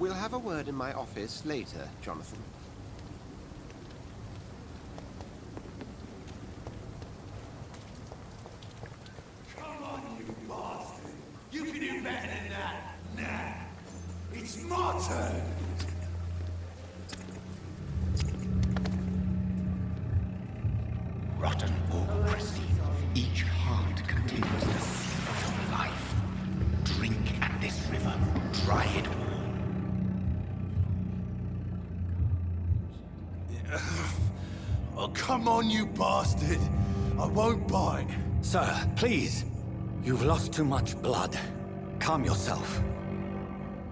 We'll have a word in my office later, Jonathan. Come on, you bastard! You can do better than that! Nah! It's my turn! Rotten or pristine, each heart contains the seed of life. Drink at this river, dry it all. Oh, come on, you bastard! I won't bite. Sir, please. You've lost too much blood. Calm yourself.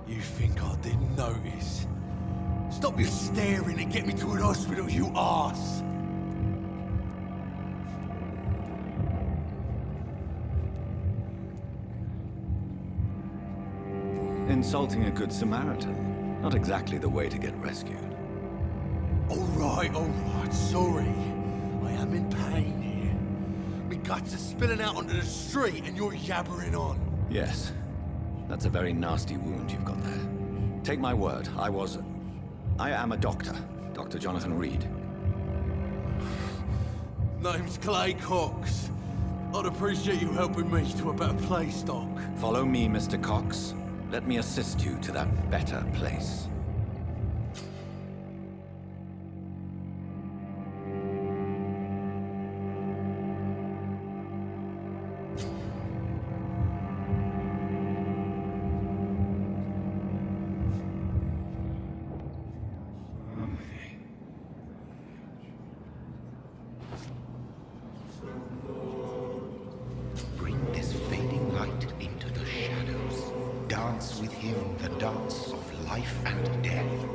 You think I didn't notice? Stop your staring and get me to an hospital, you arse! Insulting a good Samaritan. Not exactly the way to get rescued. Alright, sorry. I am in pain here. Me guts are spilling out onto the street and you're yabbering on. Yes. That's a very nasty wound you've got there. Take my word, I am a doctor. Dr. Jonathan Reed. Name's Clay Cox. I'd appreciate you helping me to a better place, Doc. Follow me, Mr. Cox. Let me assist you to that better place. Bring this fading light into the shadows. Dance with him the dance of life and death.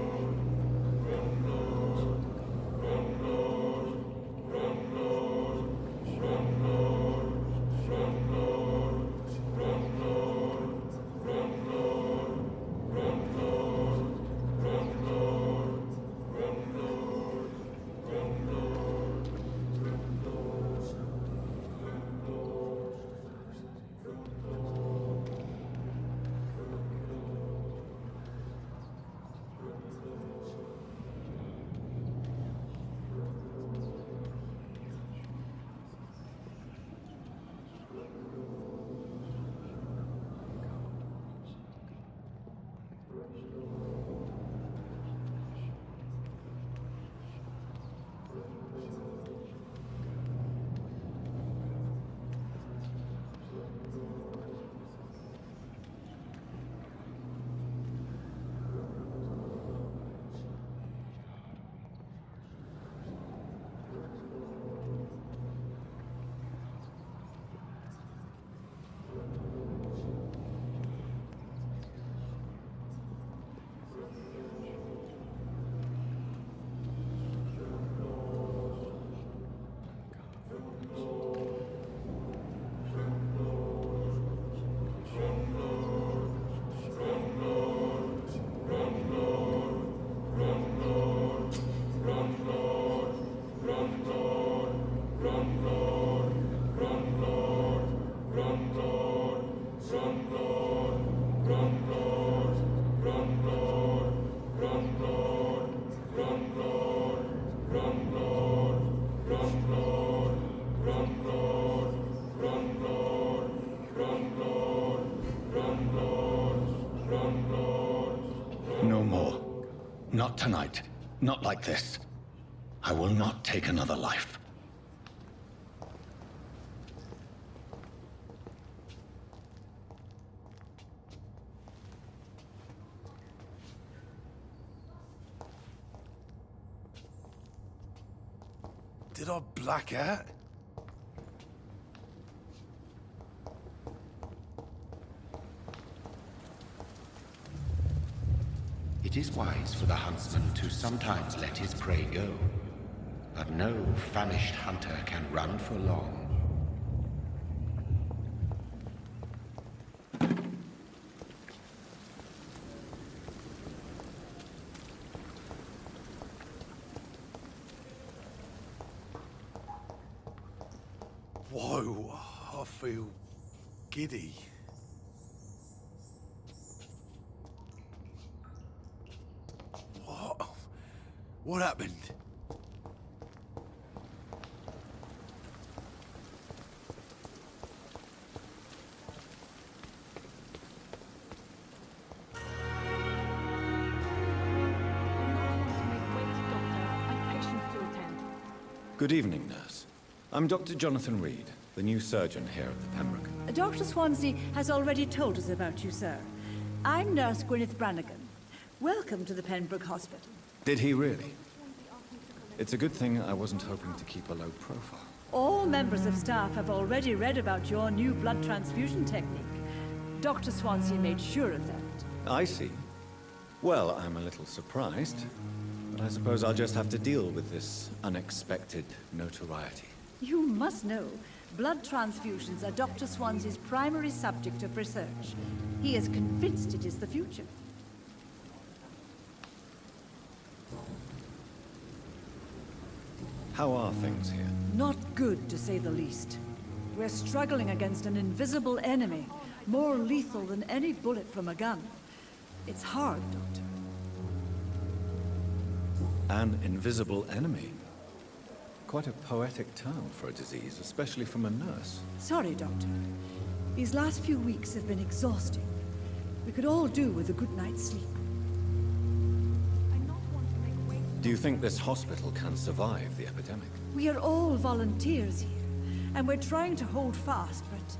No more. Not tonight. Not like this. I will not take another life. Did I black out? It is wise for the huntsman to sometimes let his prey go, but no famished hunter can run for long. Whoa, I feel giddy. What happened? Good evening, nurse. I'm Dr. Jonathan Reed, the new surgeon here at the Pembroke. Dr. Swansea has already told us about you, sir. I'm Nurse Gwyneth Brannigan. Welcome to the Pembroke Hospital. Did he really? It's a good thing I wasn't hoping to keep a low profile. All members of staff have already read about your new blood transfusion technique. Dr. Swansea made sure of that. I see. Well, I'm a little surprised, but I suppose I'll just have to deal with this unexpected notoriety. You must know, blood transfusions are Dr. Swansea's primary subject of research. He is convinced it is the future. How are things here? Not good, to say the least. We're struggling against an invisible enemy, more lethal than any bullet from a gun. It's hard, Doctor. An invisible enemy? Quite a poetic term for a disease, especially from a nurse. Sorry, Doctor. These last few weeks have been exhausting. We could all do with a good night's sleep. Do you think this hospital can survive the epidemic? We are all volunteers here, and we're trying to hold fast, but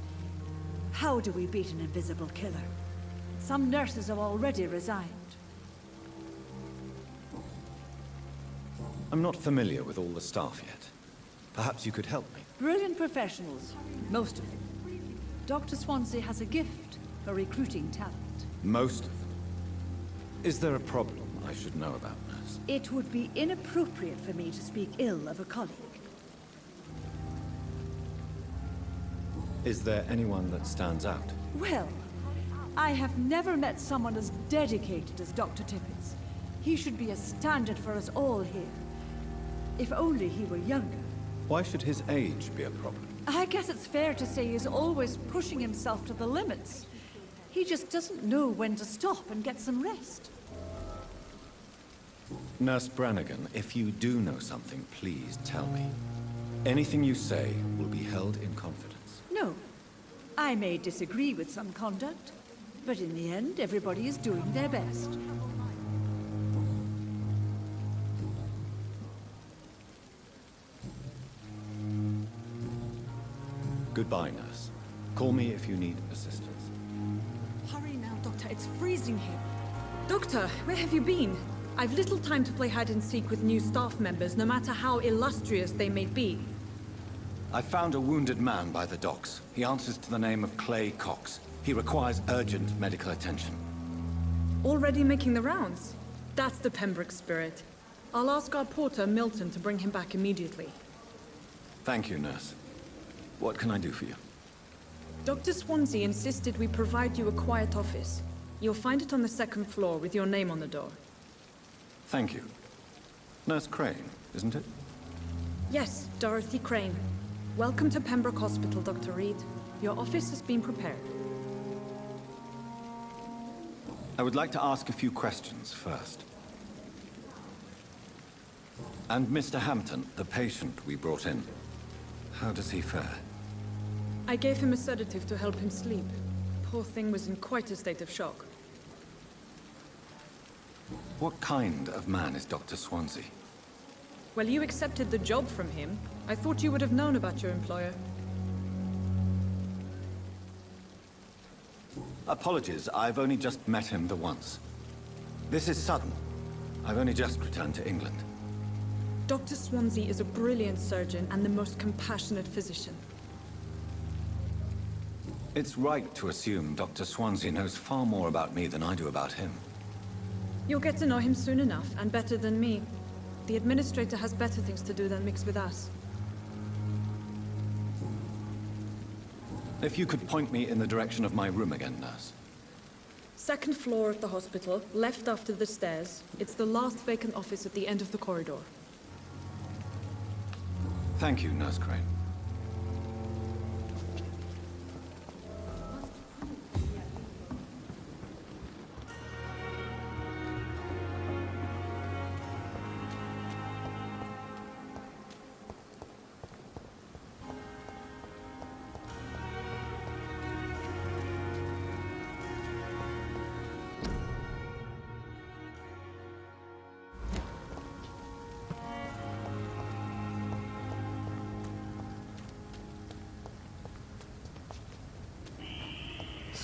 how do we beat an invisible killer? Some nurses have already resigned. I'm not familiar with all the staff yet. Perhaps you could help me. Brilliant professionals, most of them. Dr. Swansea has a gift for recruiting talent. Most of them. Is there a problem I should know about, nurse? It would be inappropriate for me to speak ill of a colleague. Is there anyone that stands out? Well, I have never met someone as dedicated as Dr. Tippett. He should be a standard for us all here. If only he were younger. Why should his age be a problem? I guess it's fair to say he's always pushing himself to the limits. He just doesn't know when to stop and get some rest. Nurse Brannigan, if you do know something, please tell me. Anything you say will be held in confidence. No. I may disagree with some conduct, but in the end, everybody is doing their best. Goodbye, nurse. Call me if you need assistance. Hurry now, Doctor. It's freezing here. Doctor, where have you been? I've little time to play hide and seek with new staff members, no matter how illustrious they may be. I found a wounded man by the docks. He answers to the name of Clay Cox. He requires urgent medical attention. Already making the rounds? That's the Pembroke spirit. I'll ask our porter, Milton, to bring him back immediately. Thank you, nurse. What can I do for you? Dr. Swansea insisted we provide you a quiet office. You'll find it on the second floor with your name on the door. Thank you. Nurse Crane, isn't it? Yes, Dorothy Crane. Welcome to Pembroke Hospital, Dr. Reed. Your office has been prepared. I would like to ask a few questions first. And Mr. Hampton, the patient we brought in, how does he fare? I gave him a sedative to help him sleep. Poor thing was in quite a state of shock. What kind of man is Dr. Swansea? Well, you accepted the job from him. I thought you would have known about your employer. Apologies, I've only just met him the once. This is sudden. I've only just returned to England. Dr. Swansea is a brilliant surgeon and the most compassionate physician. It's right to assume Dr. Swansea knows far more about me than I do about him. You'll get to know him soon enough, and better than me. The administrator has better things to do than mix with us. If you could point me in the direction of my room again, nurse. Second floor of the hospital, left after the stairs. It's the last vacant office at the end of the corridor. Thank you, Nurse Crane.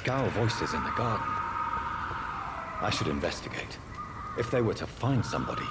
Scowl voices in the garden. I should investigate. If they were to find somebody.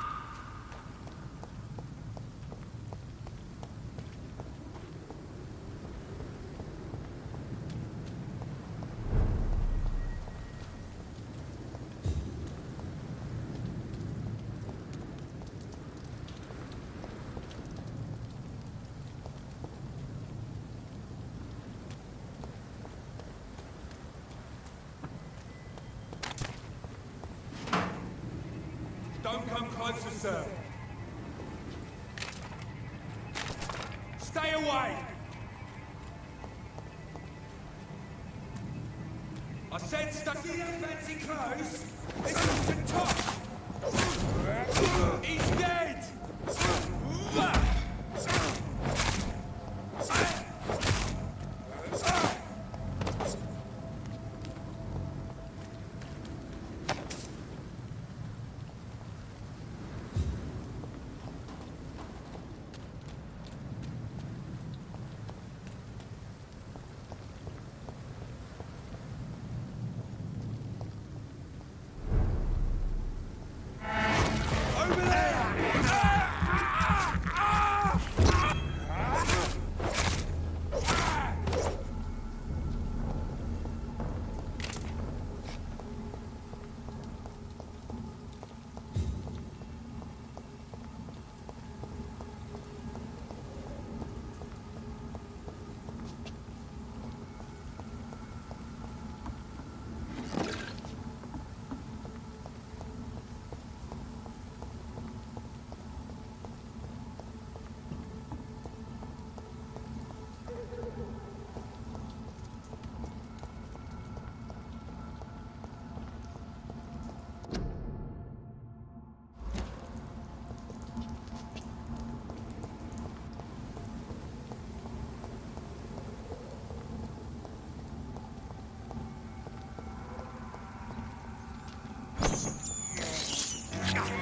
Don't come closer, sir. Stay away! I said stay. See that fancy clothes? It's not to touch! He's dead!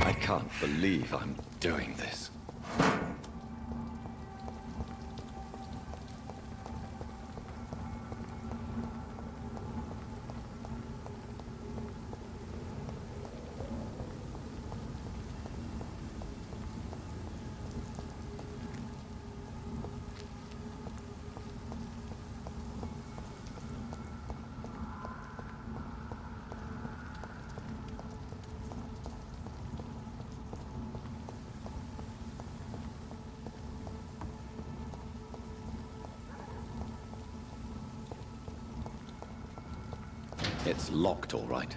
I can't believe I'm doing this. It's locked, all right.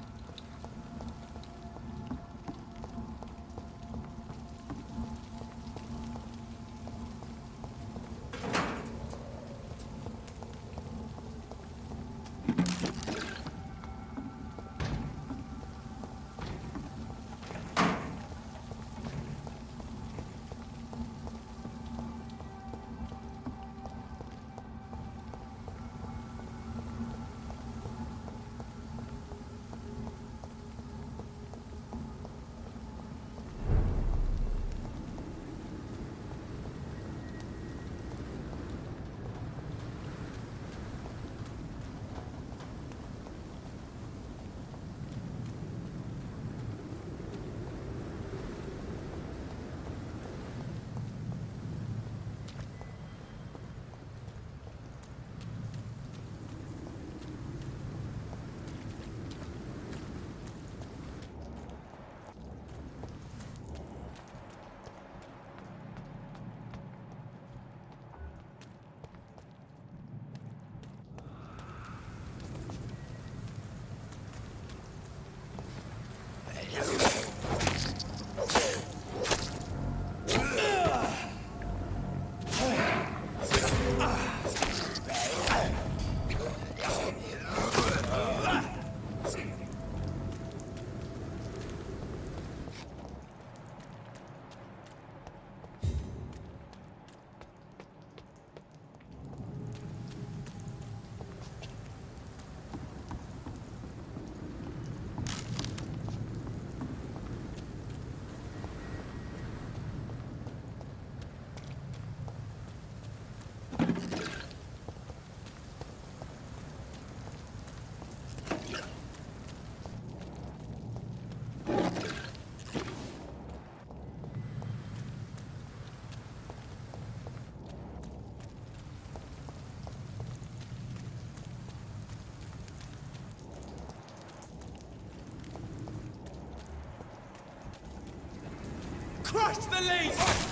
Crush the least!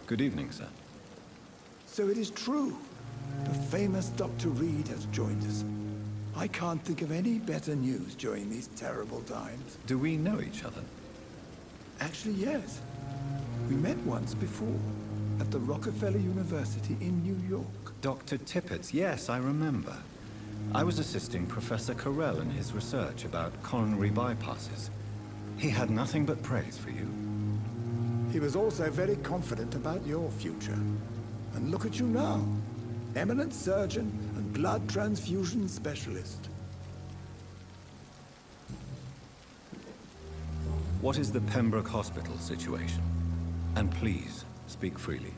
Good evening, sir. So it is true. The famous Dr. Reed has joined us. I can't think of any better news during these terrible times. Do we know each other? Actually, yes. We met once before, at the Rockefeller University in New York. Dr. Tippett, yes, I remember. I was assisting Professor Carell in his research about coronary bypasses. He had nothing but praise for you. He was also very confident about your future. And look at you now. Eminent surgeon and blood transfusion specialist. What is the Pembroke Hospital situation? And please, speak freely.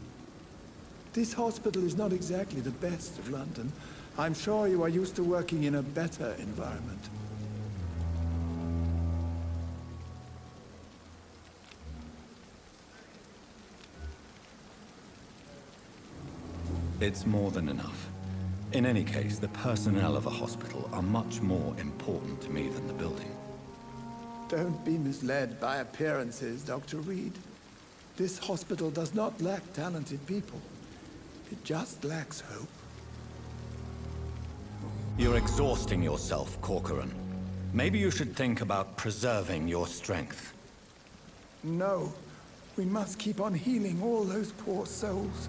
This hospital is not exactly the best of London. I'm sure you are used to working in a better environment. It's more than enough. In any case, the personnel of a hospital are much more important to me than the building. Don't be misled by appearances, Dr. Reed. This hospital does not lack talented people. It just lacks hope. You're exhausting yourself, Corcoran. Maybe you should think about preserving your strength. No, we must keep on healing all those poor souls.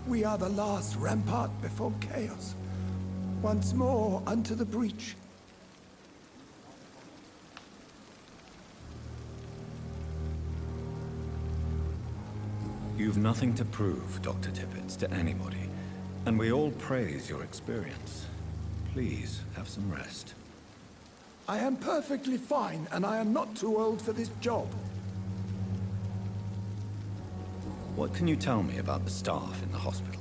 We are the last rampart before chaos. Once more unto the breach. You've nothing to prove, Dr. Tippett, to anybody. And we all praise your experience. Please, have some rest. I am perfectly fine, and I am not too old for this job. What can you tell me about the staff in the hospital?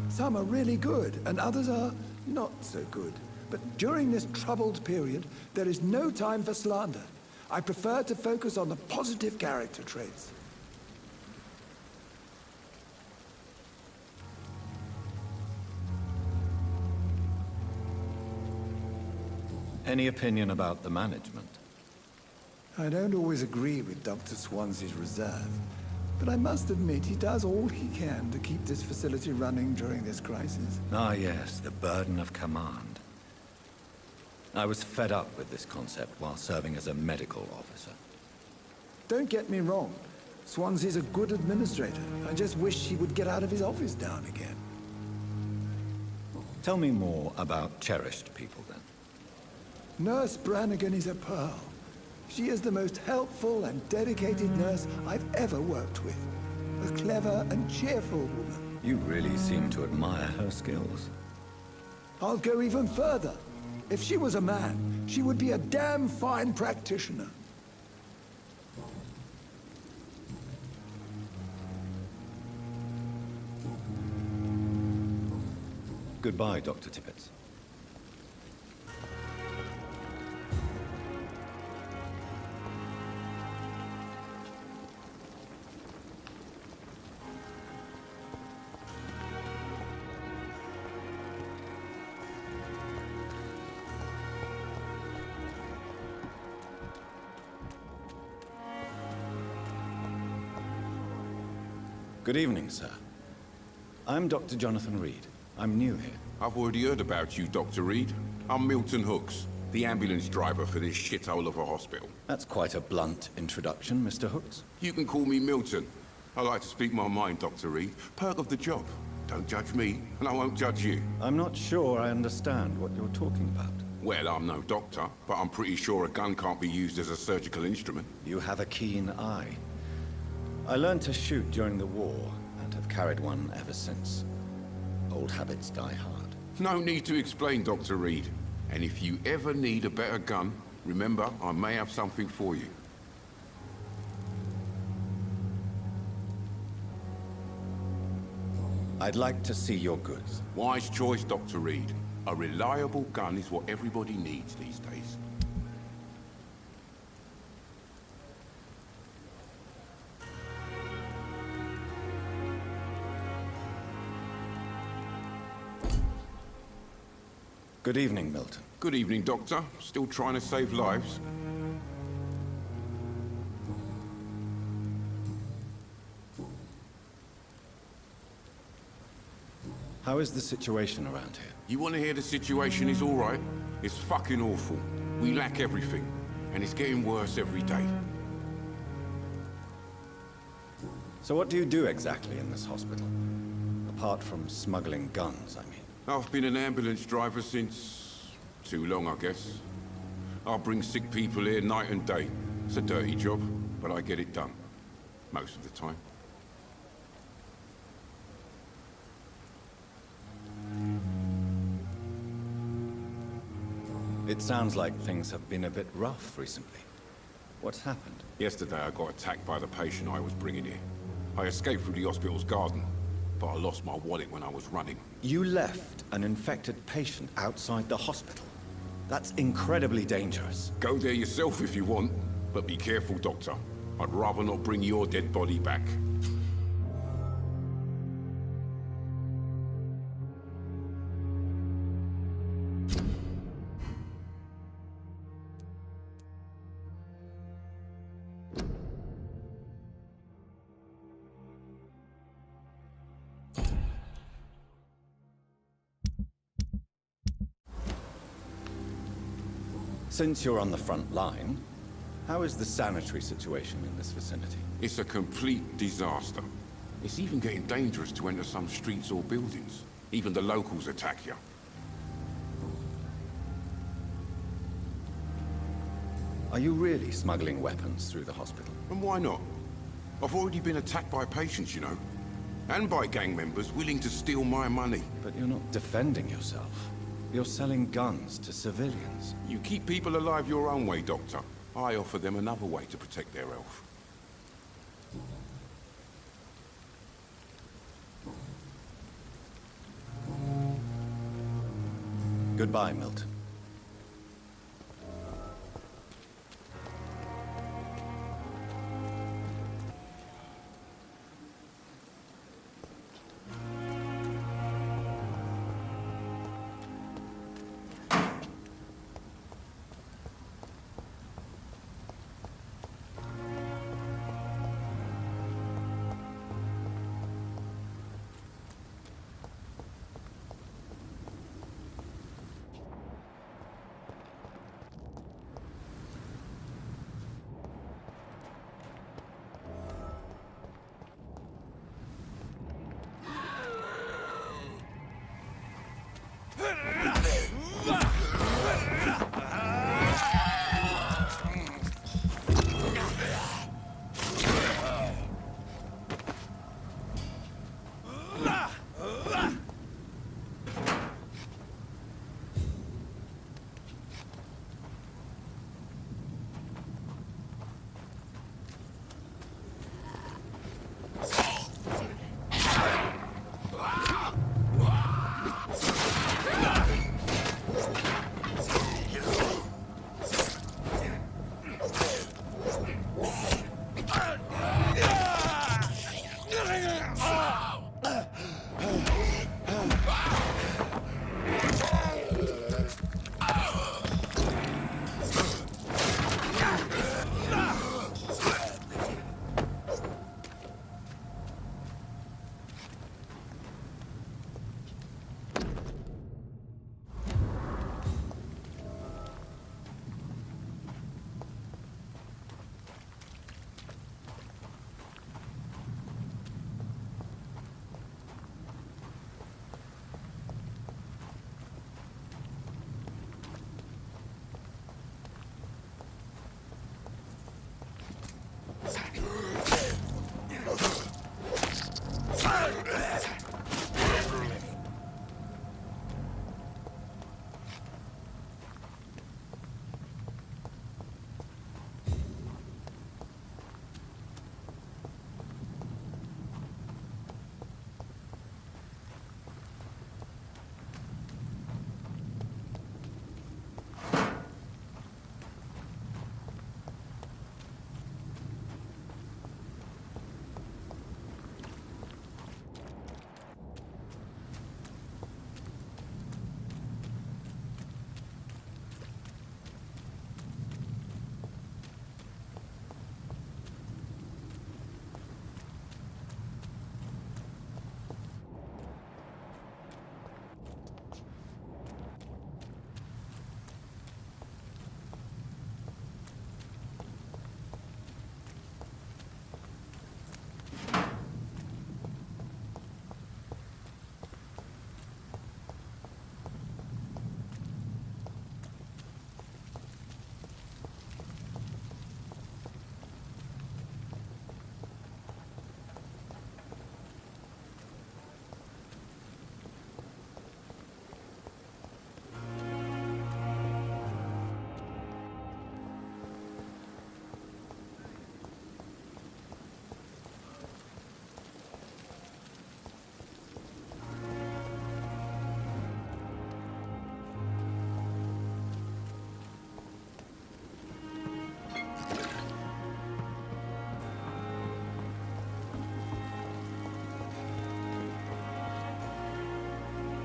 Some are really good, and others are not so good. But during this troubled period, there is no time for slander. I prefer to focus on the positive character traits. Any opinion about the management? I don't always agree with Dr. Swansea's reserve, but I must admit he does all he can to keep this facility running during this crisis. Ah, yes, the burden of command. I was fed up with this concept while serving as a medical officer. Don't get me wrong. Swansea's a good administrator. I just wish he would get out of his office down again. Tell me more about cherished people, then. Nurse Brannigan is a pearl. She is the most helpful and dedicated nurse I've ever worked with. A clever and cheerful woman. You really seem to admire her skills. I'll go even further. If she was a man, she would be a damn fine practitioner. Goodbye, Dr. Tippett. Good evening, sir. I'm Dr. Jonathan Reed. I'm new here. I've already heard about you, Dr. Reed. I'm Milton Hooks, the ambulance driver for this shithole of a hospital. That's quite a blunt introduction, Mr. Hooks. You can call me Milton. I like to speak my mind, Dr. Reed. Perk of the job. Don't judge me, and I won't judge you. I'm not sure I understand what you're talking about. Well, I'm no doctor, but I'm pretty sure a gun can't be used as a surgical instrument. You have a keen eye. I learned to shoot during the war, and have carried one ever since. Old habits die hard. No need to explain, Dr. Reed. And if you ever need a better gun, remember, I may have something for you. I'd like to see your goods. Wise choice, Dr. Reed. A reliable gun is what everybody needs these days. Good evening, Milton. Good evening, Doctor. Still trying to save lives? How is the situation around here? You want to hear the situation is all right? It's fucking awful. We lack everything, and it's getting worse every day. So what do you do exactly in this hospital? Apart from smuggling guns, I mean. I've been an ambulance driver since... too long, I guess. I bring sick people here night and day. It's a dirty job, but I get it done. Most of the time. It sounds like things have been a bit rough recently. What's happened? Yesterday I got attacked by the patient I was bringing here. I escaped through the hospital's garden, but I lost my wallet when I was running. You left an infected patient outside the hospital. That's incredibly dangerous. Go there yourself if you want, but be careful, Doctor. I'd rather not bring your dead body back. Since you're on the front line, how is the sanitary situation in this vicinity? It's a complete disaster. It's even getting dangerous to enter some streets or buildings. Even the locals attack you. Are you really smuggling weapons through the hospital? And why not? I've already been attacked by patients, you know. And by gang members willing to steal my money. But you're not defending yourself. You're selling guns to civilians. You keep people alive your own way, Doctor. I offer them another way to protect their health. Goodbye, Milton.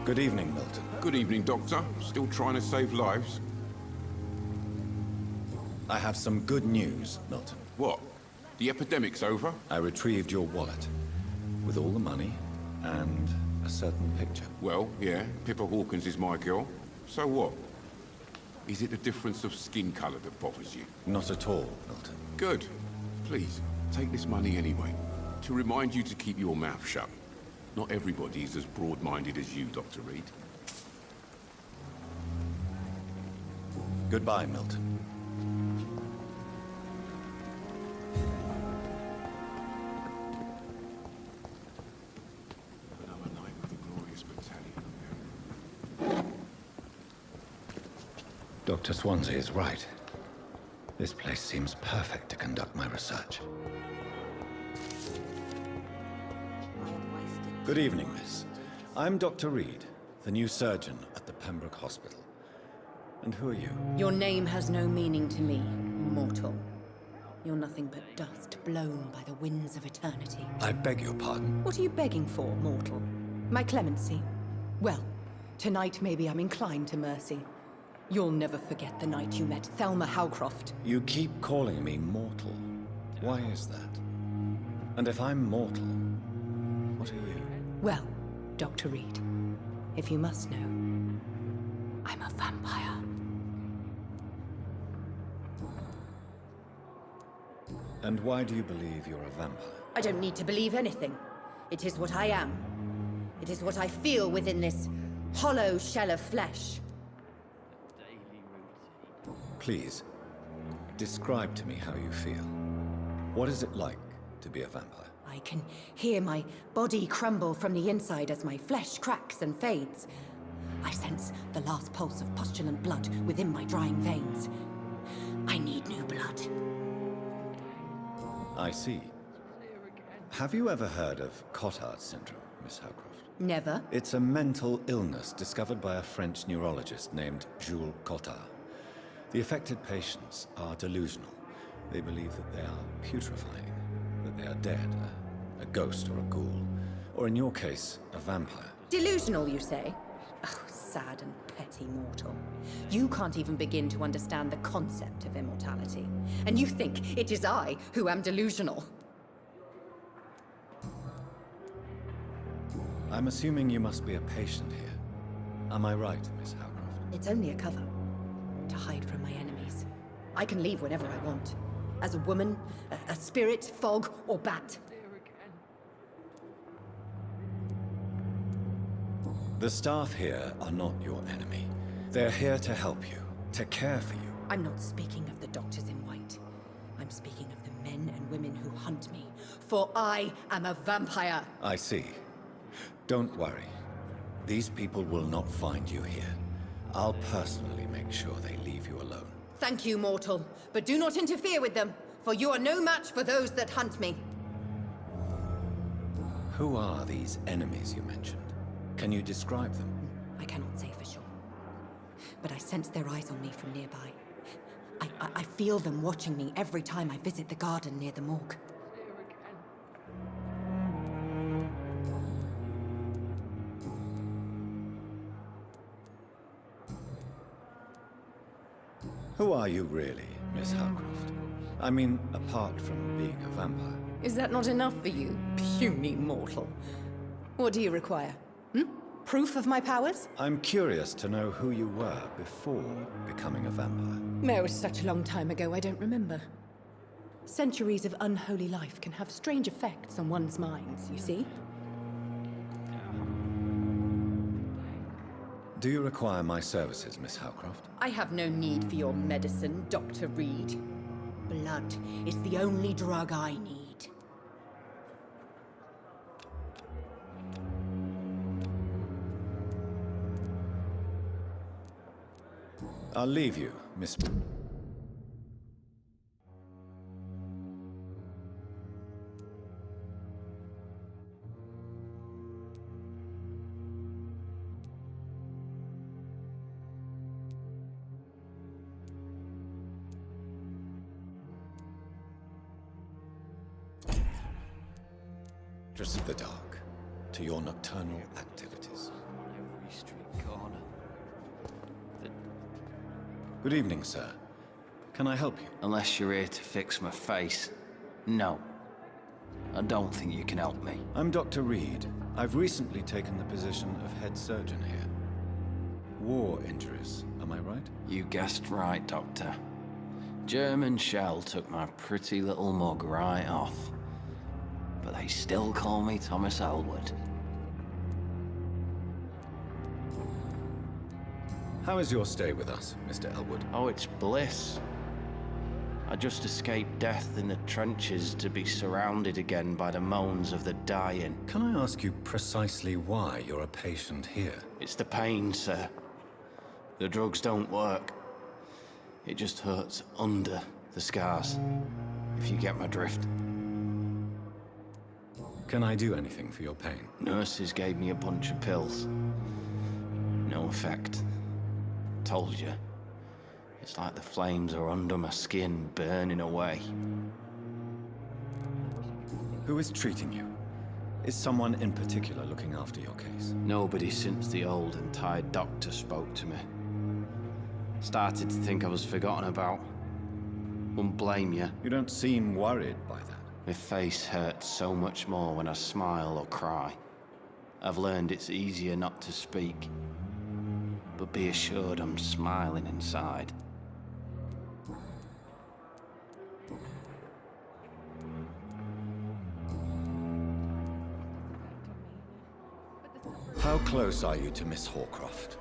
Good evening, Milton. Good evening, Doctor. Still trying to save lives? I have some good news, Milton. What? The epidemic's over? I retrieved your wallet, with all the money, and a certain picture. Well, yeah, Pippa Hawkins is my girl. So what? Is it the difference of skin colour that bothers you? Not at all, Milton. Good. Please, take this money anyway. To remind you to keep your mouth shut. Not everybody is as broad-minded as you, Dr. Reed. Goodbye, Milton. Another night with the glorious battalion. Dr. Swansea is right. This place seems perfect to conduct my research. Good evening, miss. I'm Dr. Reed, the new surgeon at the Pembroke Hospital. And who are you? Your name has no meaning to me, mortal. You're nothing but dust blown by the winds of eternity. I beg your pardon. What are you begging for, mortal? My clemency? Well, tonight maybe I'm inclined to mercy. You'll never forget the night you met Thelma Howcroft. You keep calling me mortal. Why is that? And if I'm mortal, what are you? Well, Dr. Reed, if you must know, I'm a vampire. And why do you believe you're a vampire? I don't need to believe anything. It is what I am. It is what I feel within this hollow shell of flesh. Please, describe to me how you feel. What is it like to be a vampire? I can hear my body crumble from the inside as my flesh cracks and fades. I sense the last pulse of postulant blood within my drying veins. I need new blood. I see. Have you ever heard of Cotard syndrome, Miss Howcroft? Never. It's a mental illness discovered by a French neurologist named Jules Cotard. The affected patients are delusional. They believe that they are putrefying, that they are dead, a ghost or a ghoul, or in your case, a vampire. Delusional, you say? Oh, sad and petty mortal. You can't even begin to understand the concept of immortality. And you think it is I who am delusional. I'm assuming you must be a patient here. Am I right, Miss Howcroft? It's only a cover. To hide from my enemies. I can leave whenever I want. As a woman, a spirit, fog, or bat. The staff here are not your enemy. They're here to help you, to care for you. I'm not speaking of the doctors in white. I'm speaking of the men and women who hunt me. For I am a vampire. I see. Don't worry. These people will not find you here. I'll personally make sure they leave you alone. Thank you, mortal. But do not interfere with them, for you are no match for those that hunt me. Who are these enemies you mentioned? Can you describe them? I cannot say for sure. But I sense their eyes on me from nearby. I feel them watching me every time I visit the garden near the morgue. Who are you really, Miss Howcroft? I mean, apart from being a vampire. Is that not enough for you, puny mortal? What do you require? Proof of my powers? I'm curious to know who you were before becoming a vampire. No, it was such a long time ago, I don't remember. Centuries of unholy life can have strange effects on one's minds, you see? Do you require my services, Miss Howcroft? I have no need for your medicine, Dr. Reed. Blood is the only drug I need. I'll leave you, Miss... Just of the dark, to your nocturnal activities. Good evening, sir. Can I help you? Unless you're here to fix my face. No. I don't think you can help me. I'm Dr. Reed. I've recently taken the position of head surgeon here. War injuries, am I right? You guessed right, Doctor. German shell took my pretty little mug right off. But they still call me Thomas Elwood. How is your stay with us, Mr. Elwood? Oh, it's bliss. I just escaped death in the trenches to be surrounded again by the moans of the dying. Can I ask you precisely why you're a patient here? It's the pain, sir. The drugs don't work. It just hurts under the scars, if you get my drift. Can I do anything for your pain? Nurses gave me a bunch of pills. No effect. Told you. It's like the flames are under my skin, burning away. Who is treating you? Is someone in particular looking after your case? Nobody since the old and tired doctor spoke to me. Started to think I was forgotten about. Wouldn't blame you. You don't seem worried by that. My face hurts so much more when I smile or cry. I've learned it's easier not to speak. But be assured I'm smiling inside. How close are you to Miss Horcroft?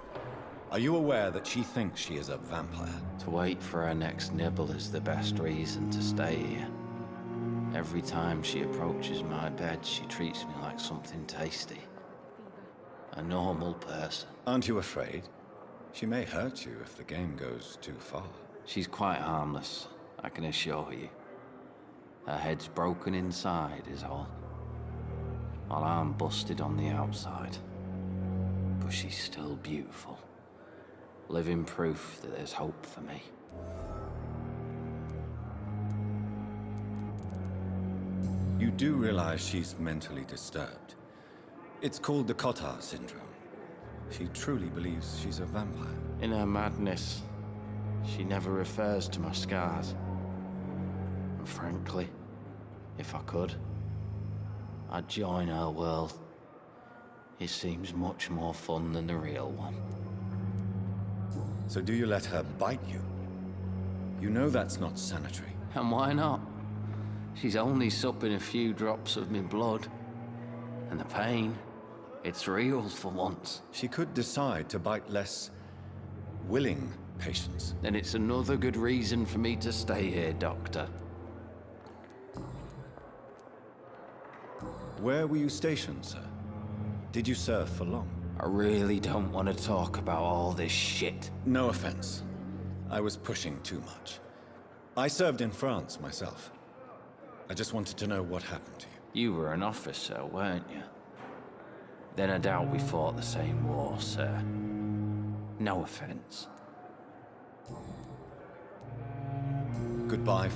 Are you aware that she thinks she is a vampire? To wait for her next nibble is the best reason to stay here. Every time she approaches my bed, she treats me like something tasty. A normal person. Aren't you afraid? She may hurt you if the game goes too far. She's quite harmless, I can assure you. Her head's broken inside is all. While I'm busted on the outside. But she's still beautiful. Living proof that there's hope for me. You do realize she's mentally disturbed. It's called the Cotard syndrome. She truly believes she's a vampire. In her madness, she never refers to my scars. And frankly, if I could, I'd join her world. It seems much more fun than the real one. So do you let her bite you? You know that's not sanitary. And why not? She's only supping a few drops of my blood. And the pain, it's real for once. She could decide to bite less willing patients. Then it's another good reason for me to stay here, Doctor. Where were you stationed, sir? Did you serve for long? I really don't want to talk about all this shit. No offense. I was pushing too much. I served in France myself. I just wanted to know what happened to you. You were an officer, weren't you? Then I doubt we fought the same war, sir. No offense. Goodbye.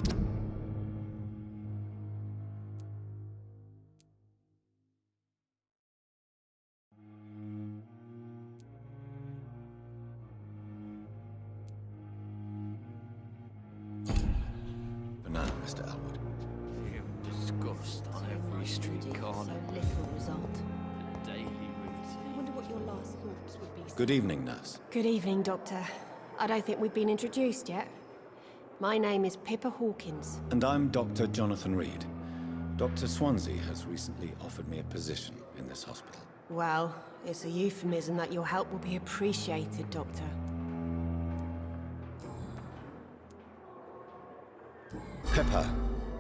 For now, Mr. Elwood. Disgust on every street corner. Little result. The daily routine. I wonder what your last thoughts would be. Good evening, nurse. Good evening, Doctor. I don't think we've been introduced yet. My name is Pippa Hawkins. And I'm Dr. Jonathan Reed. Dr. Swansea has recently offered me a position in this hospital. Well, it's a euphemism that your help will be appreciated, Doctor. Pippa,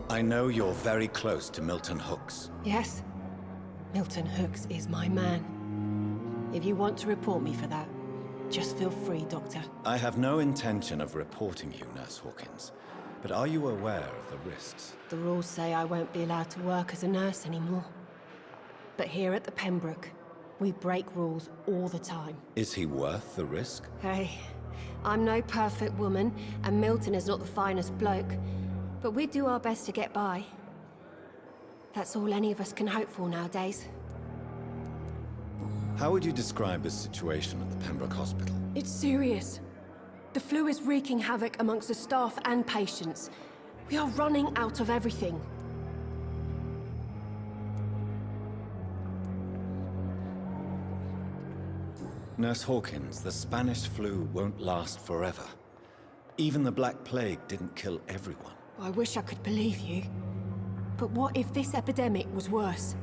I know you're very close to Milton Hooks. Yes? Milton Hooks is my man. If you want to report me for that, just feel free, Doctor. I have no intention of reporting you, Nurse Hawkins. But are you aware of the risks? The rules say I won't be allowed to work as a nurse anymore. But here at the Pembroke, we break rules all the time. Is he worth the risk? Hey, I'm no perfect woman, and Milton is not the finest bloke. But we do our best to get by. That's all any of us can hope for nowadays. How would you describe the situation at the Pembroke Hospital? It's serious. The flu is wreaking havoc amongst the staff and patients. We are running out of everything. Nurse Hawkins, the Spanish flu won't last forever. Even the Black Plague didn't kill everyone. I wish I could believe you. But what if this epidemic was worse?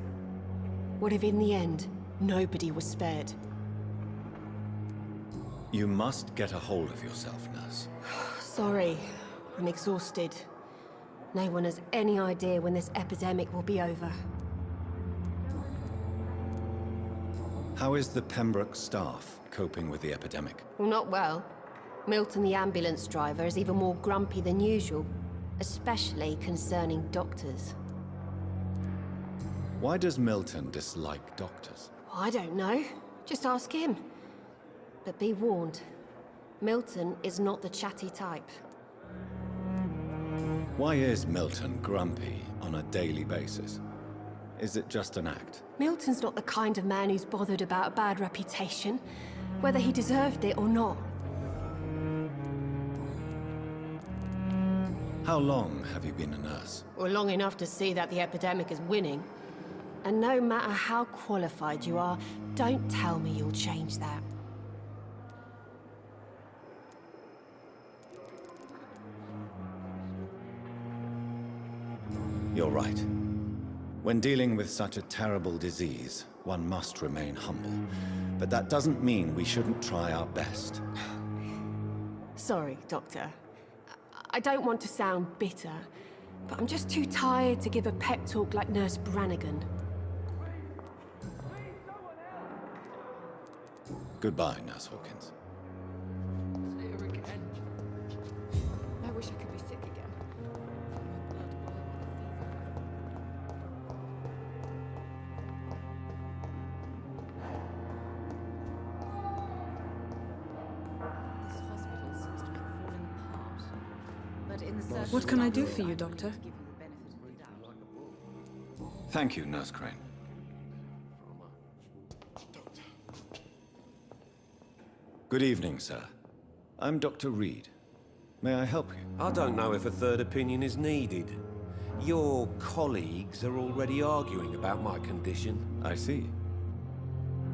What if in the end, nobody was spared? You must get a hold of yourself, Nurse. Sorry, I'm exhausted. No one has any idea when this epidemic will be over. How is the Pembroke staff coping with the epidemic? Well, not well. Milton, the ambulance driver, is even more grumpy than usual, especially concerning doctors. Why does Milton dislike doctors? I don't know. Just ask him. But be warned, Milton is not the chatty type. Why is Milton grumpy on a daily basis? Is it just an act? Milton's not the kind of man who's bothered about a bad reputation, whether he deserved it or not. How long have you been a nurse? Well, long enough to see that the epidemic is winning. And no matter how qualified you are, don't tell me you'll change that. You're right. When dealing with such a terrible disease, one must remain humble. But that doesn't mean we shouldn't try our best. Sorry, Doctor. I don't want to sound bitter, but I'm just too tired to give a pep talk like Nurse Brannigan. Goodbye, Nurse Hawkins. Here again. I wish I could be sick again. What can I do for you, Doctor? Thank you, Nurse Crane. Good evening, sir. I'm Dr. Reed. May I help you? I don't know if a third opinion is needed. Your colleagues are already arguing about my condition. I see.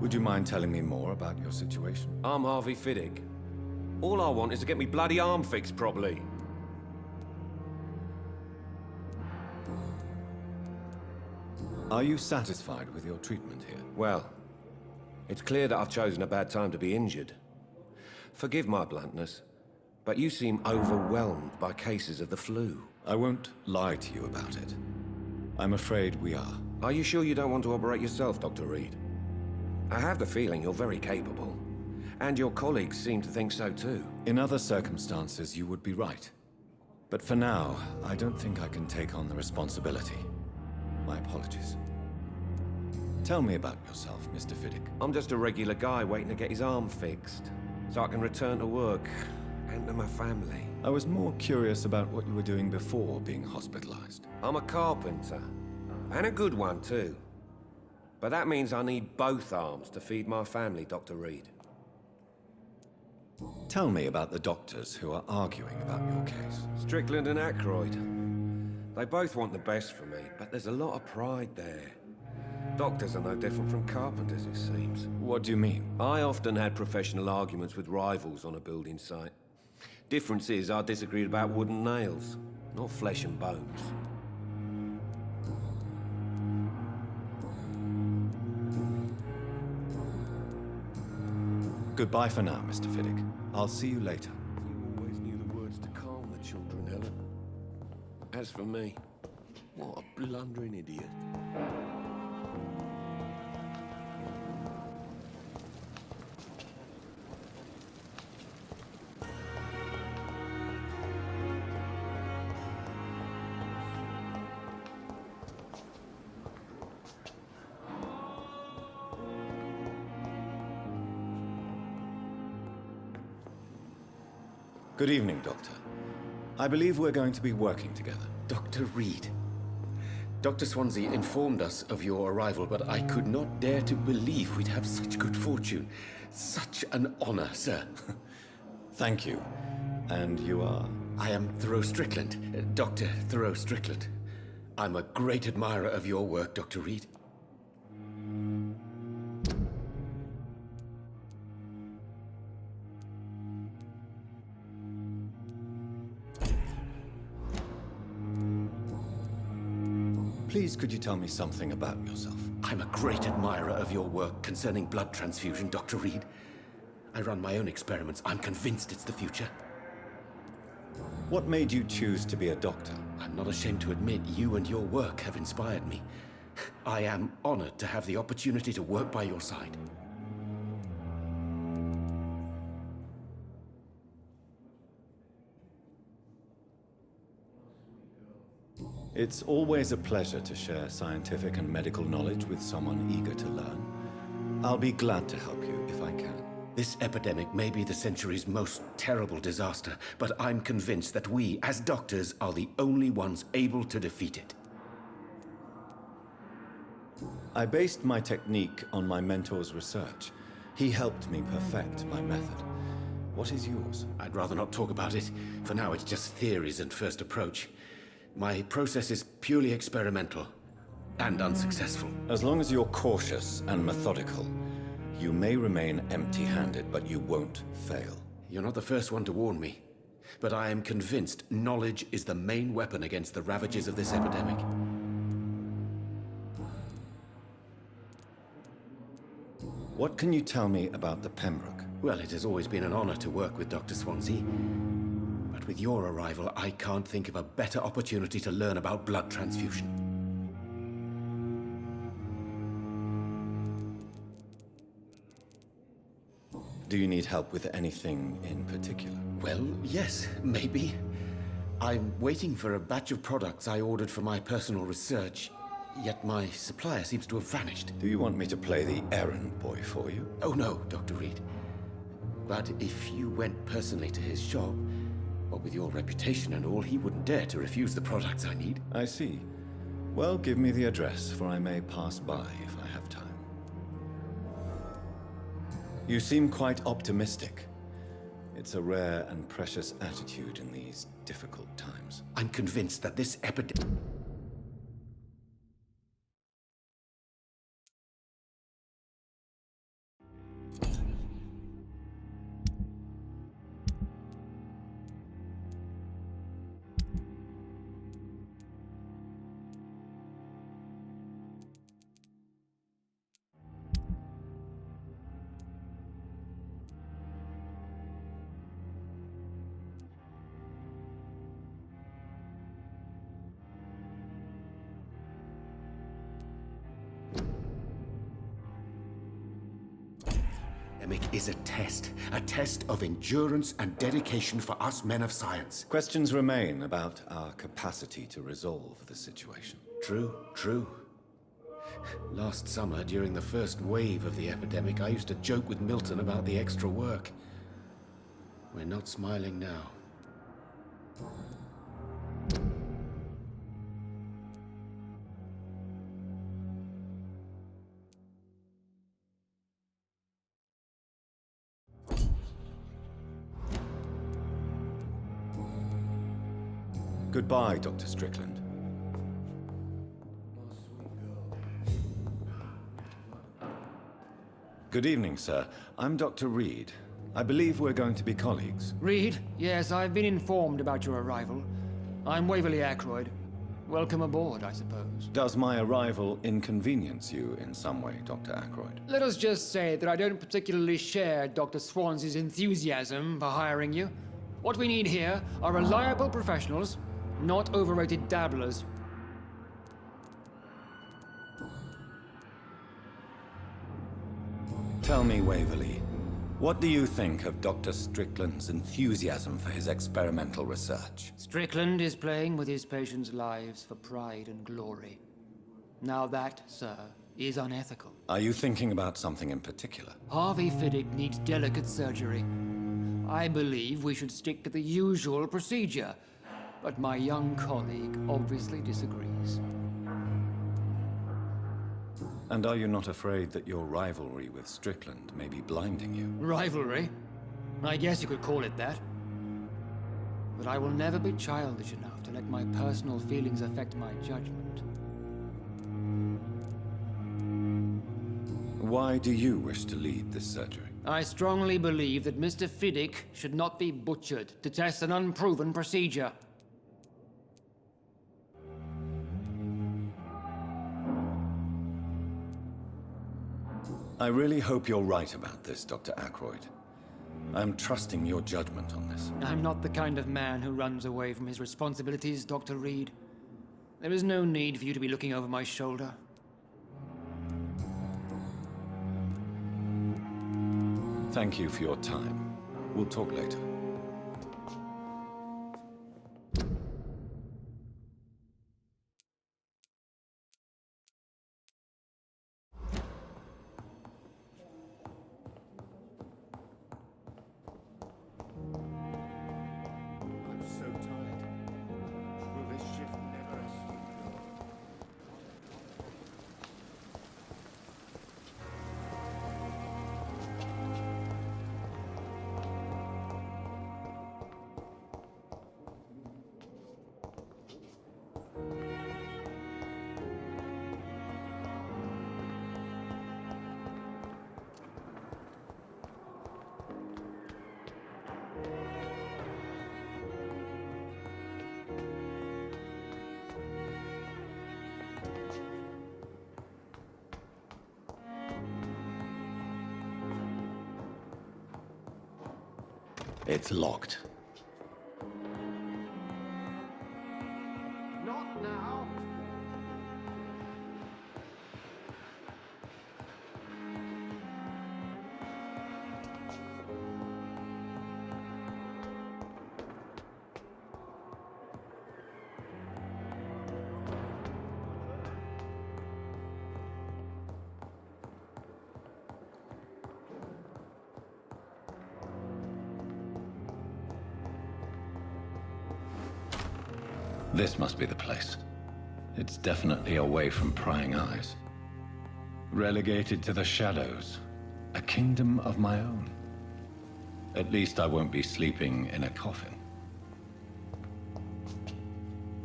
Would you mind telling me more about your situation? I'm Harvey Fiddick. All I want is to get me bloody arm fixed properly. Are you satisfied with your treatment here? Well, it's clear that I've chosen a bad time to be injured. Forgive my bluntness, but you seem overwhelmed by cases of the flu. I won't lie to you about it. I'm afraid we are. Are you sure you don't want to operate yourself, Dr. Reed? I have the feeling you're very capable. And your colleagues seem to think so too. In other circumstances, you would be right. But for now, I don't think I can take on the responsibility. My apologies. Tell me about yourself, Mr. Fiddick. I'm just a regular guy waiting to get his arm fixed, so I can return to work and to my family. I was more curious about what you were doing before being hospitalized. I'm a carpenter, and a good one too. But that means I need both arms to feed my family, Dr. Reed. Tell me about the doctors who are arguing about your case. Strickland and Aykroyd. They both want the best for me, but there's a lot of pride there. Doctors are no different from carpenters, it seems. What do you mean? I often had professional arguments with rivals on a building site. Difference is, I disagreed about wooden nails, not flesh and bones. Goodbye for now, Mr. Fiddick. I'll see you later. You always knew the words to calm the children, Ellen. As for me, what a blundering idiot. Good evening, Doctor. I believe we're going to be working together. Dr. Reed. Dr. Swansea informed us of your arrival, but I could not dare to believe we'd have such good fortune. Such an honor, sir. Thank you. And you are? I am Thoreau Strickland, Dr. Thoreau Strickland. I'm a great admirer of your work, Dr. Reed. Please, could you tell me something about yourself? I'm a great admirer of your work concerning blood transfusion, Dr. Reed. I run my own experiments. I'm convinced it's the future. What made you choose to be a doctor? I'm not ashamed to admit you and your work have inspired me. I am honored to have the opportunity to work by your side. It's always a pleasure to share scientific and medical knowledge with someone eager to learn. I'll be glad to help you if I can. This epidemic may be the century's most terrible disaster, but I'm convinced that we, as doctors, are the only ones able to defeat it. I based my technique on my mentor's research. He helped me perfect my method. What is yours? I'd rather not talk about it. For now, it's just theories and first approach. My process is purely experimental and unsuccessful. As long as you're cautious and methodical, you may remain empty-handed, but you won't fail. You're not the first one to warn me, but I am convinced knowledge is the main weapon against the ravages of this epidemic. What can you tell me about the Pembroke? Well, it has always been an honor to work with Dr. Swansea. But with your arrival, I can't think of a better opportunity to learn about blood transfusion. Do you need help with anything in particular? Well, yes, maybe. I'm waiting for a batch of products I ordered for my personal research, yet my supplier seems to have vanished. Do you want me to play the errand boy for you? Oh no, Dr. Reed. But if you went personally to his shop, what with your reputation and all, he wouldn't dare to refuse the products I need. I see. Well, give me the address, for I may pass by if I have time. You seem quite optimistic. It's a rare and precious attitude in these difficult times. I'm convinced that this epidemic... is a test of endurance and dedication for us men of science. Questions remain about our capacity to resolve the situation. True. Last summer, during the first wave of the epidemic, I used to joke with Milton about the extra work. We're not smiling now. Goodbye, Dr. Strickland. Good evening, sir. I'm Dr. Reed. I believe we're going to be colleagues. Reed? Yes, I've been informed about your arrival. I'm Waverly Ackroyd. Welcome aboard, I suppose. Does my arrival inconvenience you in some way, Dr. Ackroyd? Let us just say that I don't particularly share Dr. Swansea's enthusiasm for hiring you. What we need here are reliable professionals, not overrated dabblers. Tell me, Waverly, what do you think of Dr. Strickland's enthusiasm for his experimental research? Strickland is playing with his patients' lives for pride and glory. Now that, sir, is unethical. Are you thinking about something in particular? Harvey Fiddick needs delicate surgery. I believe we should stick to the usual procedure, but my young colleague obviously disagrees. And are you not afraid that your rivalry with Strickland may be blinding you? Rivalry? I guess you could call it that. But I will never be childish enough to let my personal feelings affect my judgment. Why do you wish to lead this surgery? I strongly believe that Mr. Fiddick should not be butchered to test an unproven procedure. I really hope you're right about this, Dr. Ackroyd. I'm trusting your judgment on this. I'm not the kind of man who runs away from his responsibilities, Dr. Reed. There is no need for you to be looking over my shoulder. Thank you for your time. We'll talk later. I'm so tired. Will this shift never end? It's locked. Not now. This must be the place. It's definitely away from prying eyes. Relegated to the shadows. A kingdom of my own. At least I won't be sleeping in a coffin.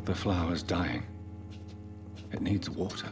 The flower's dying. It needs water.